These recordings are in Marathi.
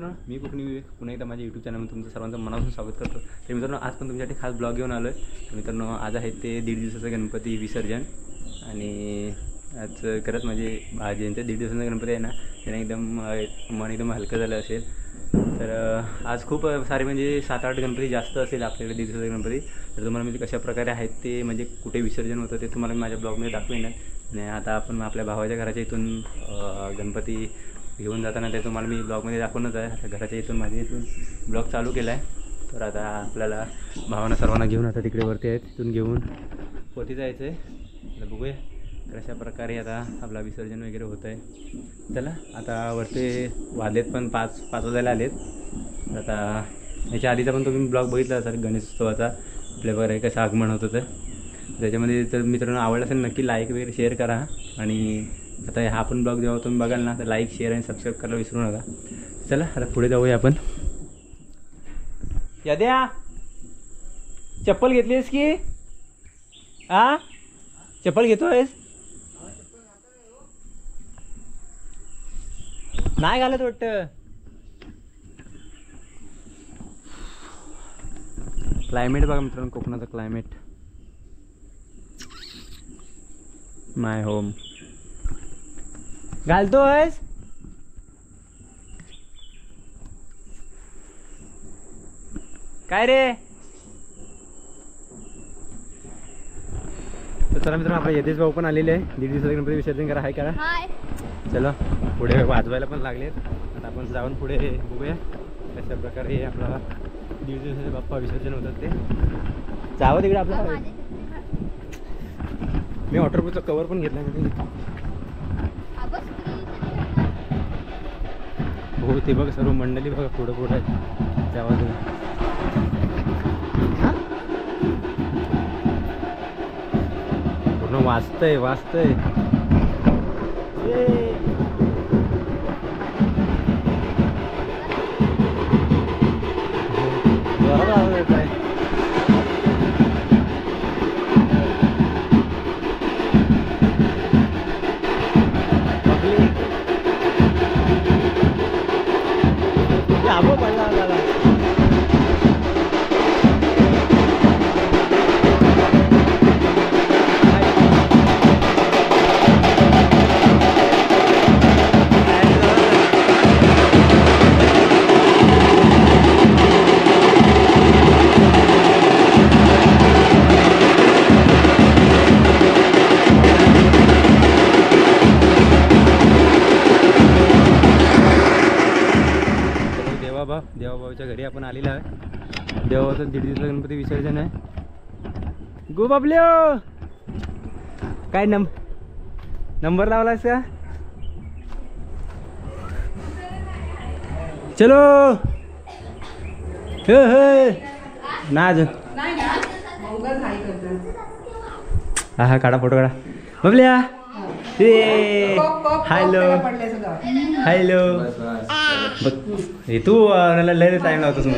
मित्रांनो, मी पुन्हा एकदा माझ्या यूट्यूब चॅनलमध्ये तुमचं सर्वांचं मनापासून स्वागत करतो. तर मित्रांनो, आज पण तुमच्यासाठी खास ब्लॉग घेऊन आलो आहे. तर मित्रांनो, आज आहे ते 1.5 दिवसाचं गणपती विसर्जन. आणि आज खरंच माझे ज्यांचं 1.5 दिवसाचा गणपती आहे ना, त्यांना मन एकदम हलकं झालं असेल. तर आज खूप सारे म्हणजे 7-8 गणपती जास्त असेल आपल्याकडे 1.5 दिवसाचा गणपती. तर तुम्हाला म्हणजे कशा प्रकारे आहेत ते, म्हणजे कुठे विसर्जन होतं ते तुम्हाला मी माझ्या ब्लॉगमध्ये दाखवेन. आणि आता आपण आपल्या भावाच्या घराच्या इथून गणपती घेऊन जाताना ते तुम्हाला मी ब्लॉगमध्ये दाखवणच आहे. आता घराच्या इथून माझ्या इथून ब्लॉग चालू केला आहे. तर आता आपल्याला भावांना सर्वांना घेऊन आता तिकडे वरती आहे, तिथून घेऊन पोती जायचं आहे. आता बघूया कशा प्रकारे आता आपला विसर्जन वगैरे होतं आहे. चला आता वरती वाजलेत पण 5 वाजायला आलेत. आता याच्या आधीचा पण तुम्ही ब्लॉग बघितला असाल गणेशोत्सवाचा, आपल्या बरं कसं आगमन होतं. तर त्याच्यामध्ये जर मित्रांनो आवडलं असेल नक्की लाईक वगैरे शेअर करा. आणि आता हा पण ब्लॉग जेव्हा तुम्ही बघाल ना, तर लाईक शेअर आणि सबस्क्राईब करायला विसरू नका. चला आता पुढे जाऊया आपण. याद्या चप्पल घेतलीस की चप्पल घेतोयस? नाही घालत वाटतं. क्लायमेट बघा मित्रांनो, कोकणाचं क्लायमेट. माय होम घालतोयस? काय रे? तर चला मित्रांनो, आपला यदेश भाऊ पण आलेले आहे. 1.5 दिवसाचा गणपती विसर्जन करा. हाय करा. चलो पुढे वाजवायला पण लागलेत. आता आपण जाऊन पुढे बघूया कशा प्रकारे आपला 1.5 दिवसाचे बाप्पा विसर्जन होतात ते. जावं तिकडे आपलं. मी वॉटरप्रूफचा कवर पण घेतला म्हणजे. हो ते बघ सर्व मंडळी बघा पुढं आहे त्या बाजूला. पूर्ण वाजतंय. देवाभाऊच्या घरी आपण आलेला आहे. देवाभाऊचं 1.5 दिवसाचा गणपती विसर्जन आहे. गो बाबल्यो, काय नंबर लावलास का? चलो ना अजून. हा काढा फोटो काढा. बबल्या हॅलो तू लय टाइम लावतोस मग.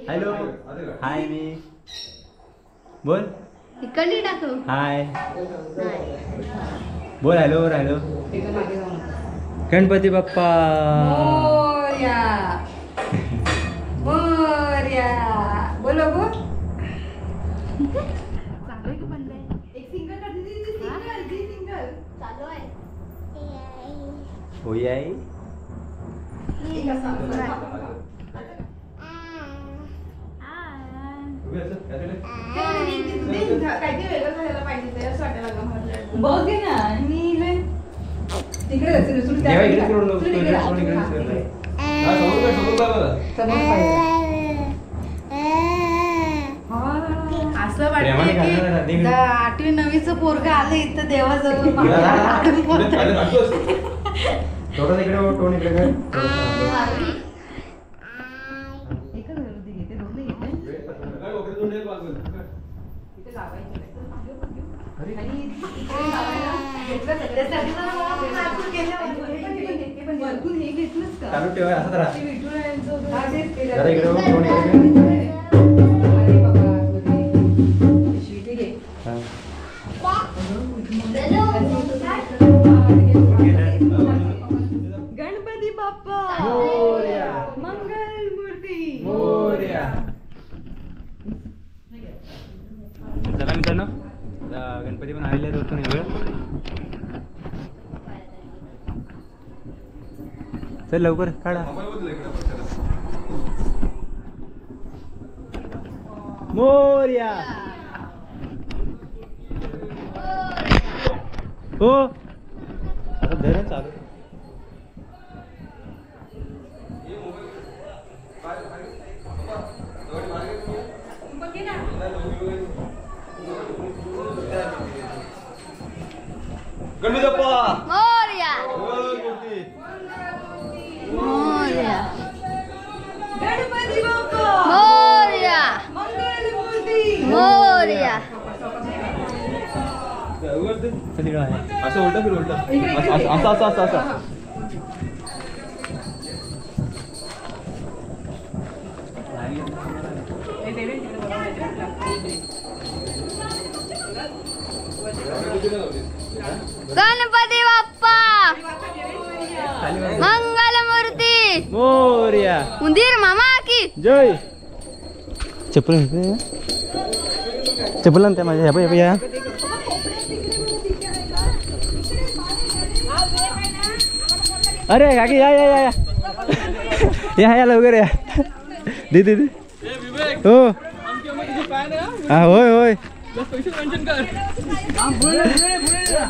हॅलो हाय मी बोल. हाय बोल. हॅलो गणपती बाप्पा बोलो बोल. होई आई. असं वाटतं की 8वी-9वीचं पोरगं आलं इथं देवाजवळ. चालू ठेवा असं राहा. मोरया. चला मित्रांनो, आता गणपती पण आलेले आहेत वरतून एवढं. चल लवकर काढा. मोरया. हो आता धरण चालू. गणपती बाप्पा मोरया. मोरया. गणपती बाप्पा मोरया. मंगलमूर्ती मोरया. असं उलट फिर उलट असं असं असं असं. गणपती बाप्पा मंगलमूर्ती मोरया. उंदीर मामा की जय. चप्पल चप्पल ना त्या माझ्या ह्या या. अरे काकी या या या या या लवकर या. दे दे दे. हो हा होय होय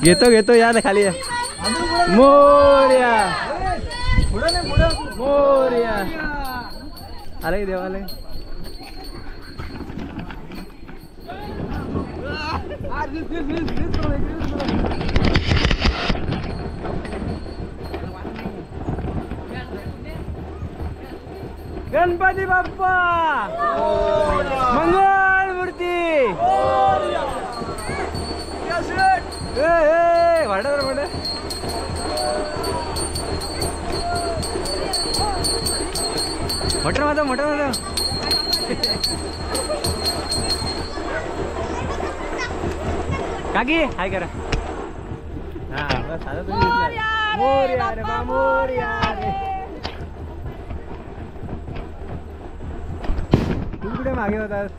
घेतो घेतो या ना खाली या. मोरया मोरया. आले देवाले. गणपती बाप्पा मंगल मूर्ती. वाढ वाढ मोठं माझं काकी हाय करा. हा बस आता तुम्ही मोरया रे बा मोरया रे. तू कुठे मागे होतास?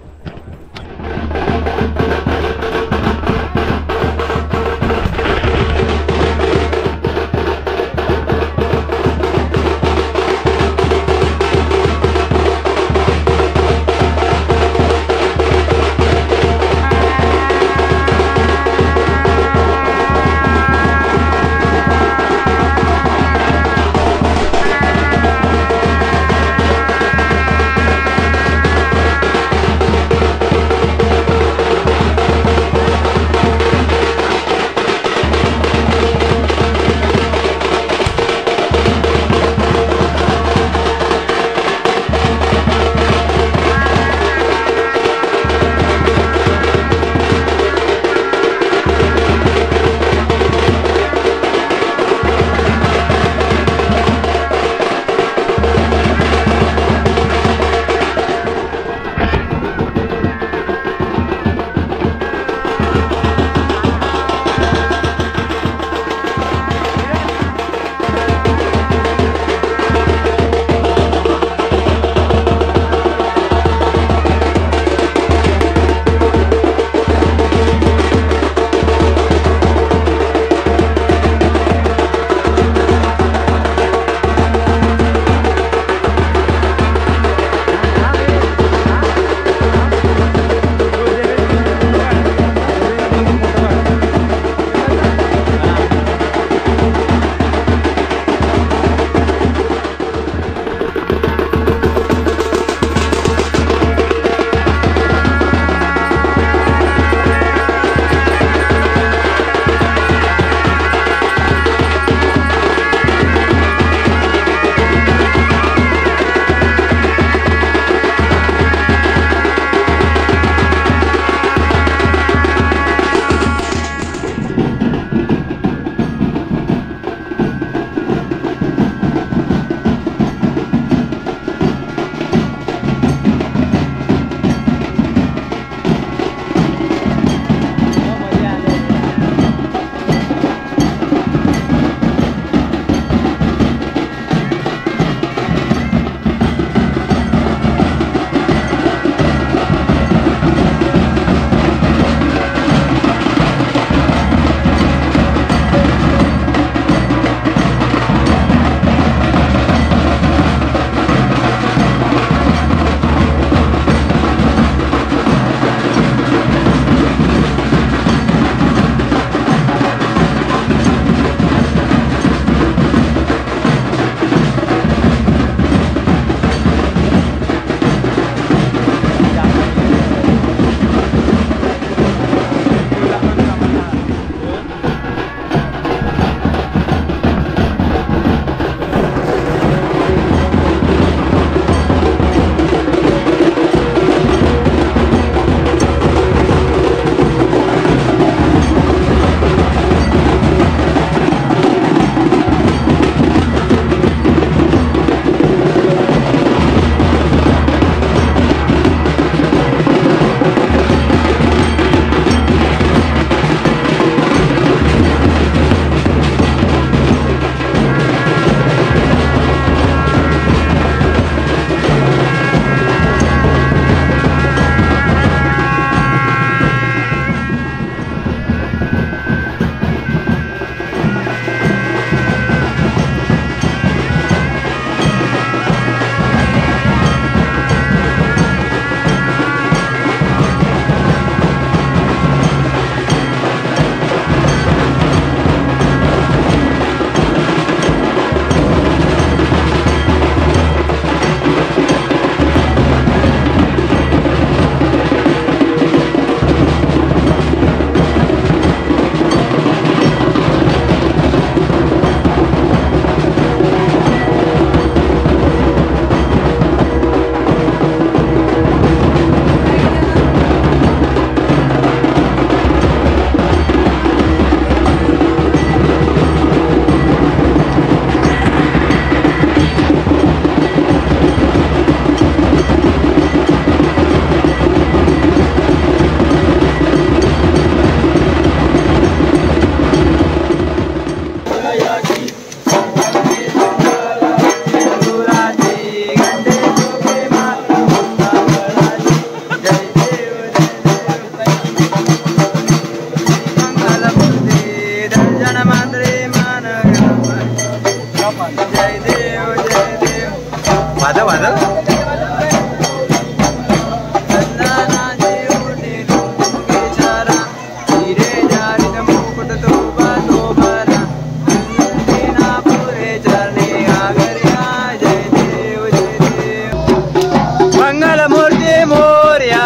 मंगल मूर्ती मोरया,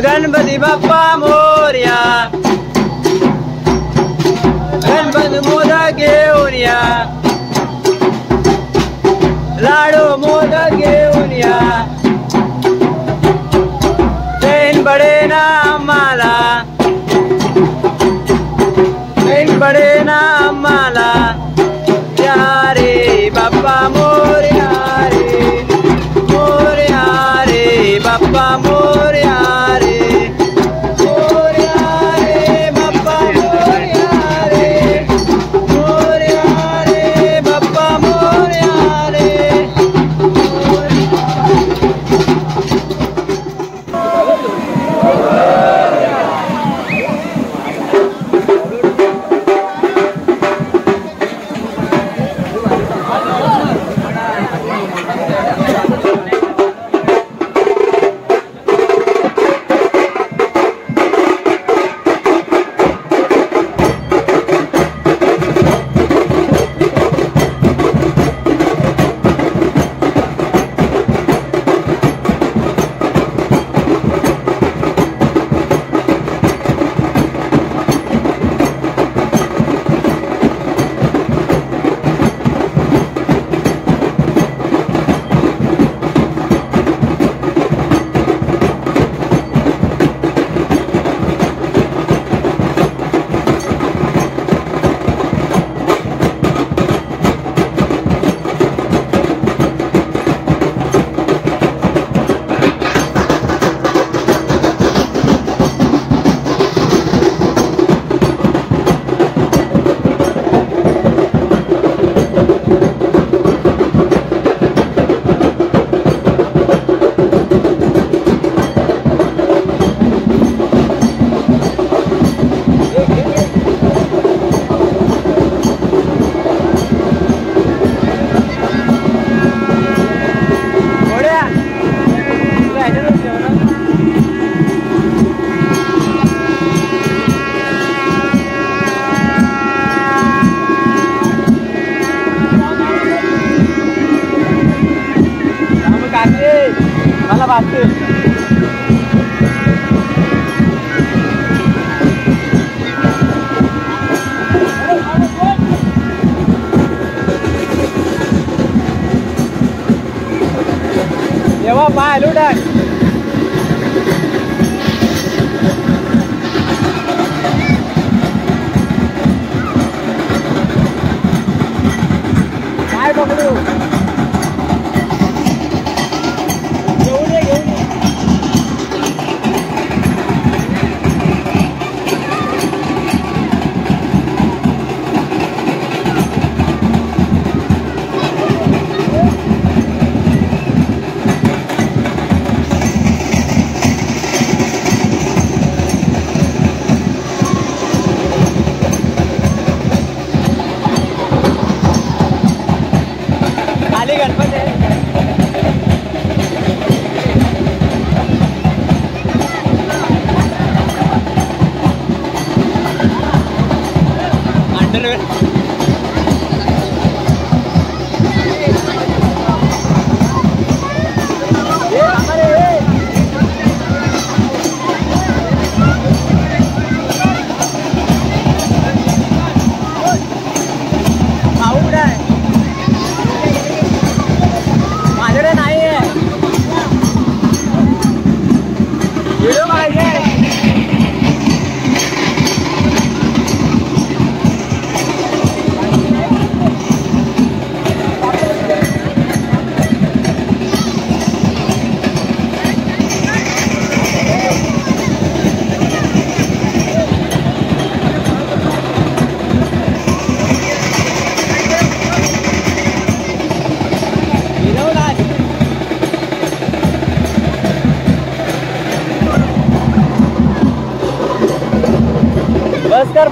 गणपती बाप्पा मोरया, गणपती मोदक घेऊन या, लाडू मोदक घेऊन या, चैन पडे ना आम्हाला, चैन पडे ना आम्हाला, या रे बाप्पा मोरया रे, मोरया रे बाप्पा मोरया रे, मोरया रे बाप्पा मोरया रे, मोरया रे बाप्पा मोरया रे. मला वाटते जेव्हा पाय लुटाय काय पकडू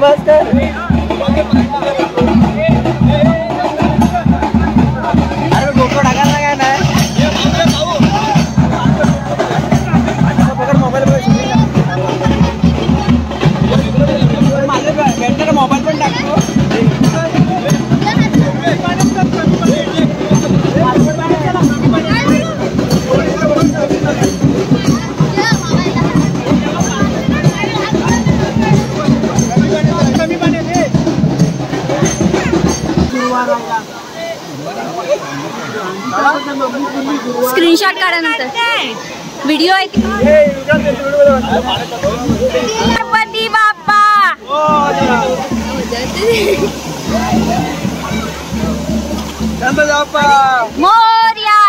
बस कर अरे गोप्रो टाकायला काय नाही मोबाईल माझ्या मोबाईल पण टाकतो स्क्रीनशॉट काढा नंतर व्हिडिओ आहे गणपती बाप्पा मोरया.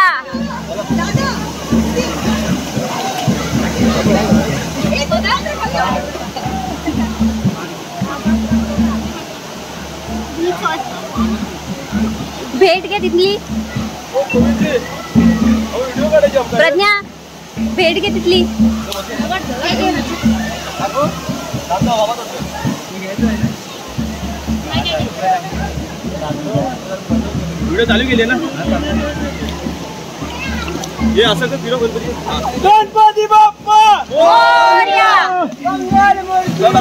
भेट घे तिथली प्रज्ञा, भेट घे तिथली. व्हिडिओ चालू केले ना हे असं तर फिरो गणपती बाप्पा मोरया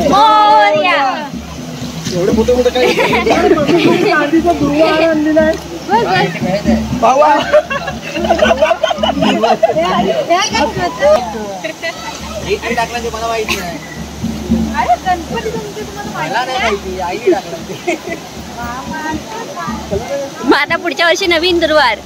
मोरया. एवढे मोठे मोठे काही टाकला ते मला माहिती नाही. मग आता पुढच्या वर्षी नवीन दुर्वार.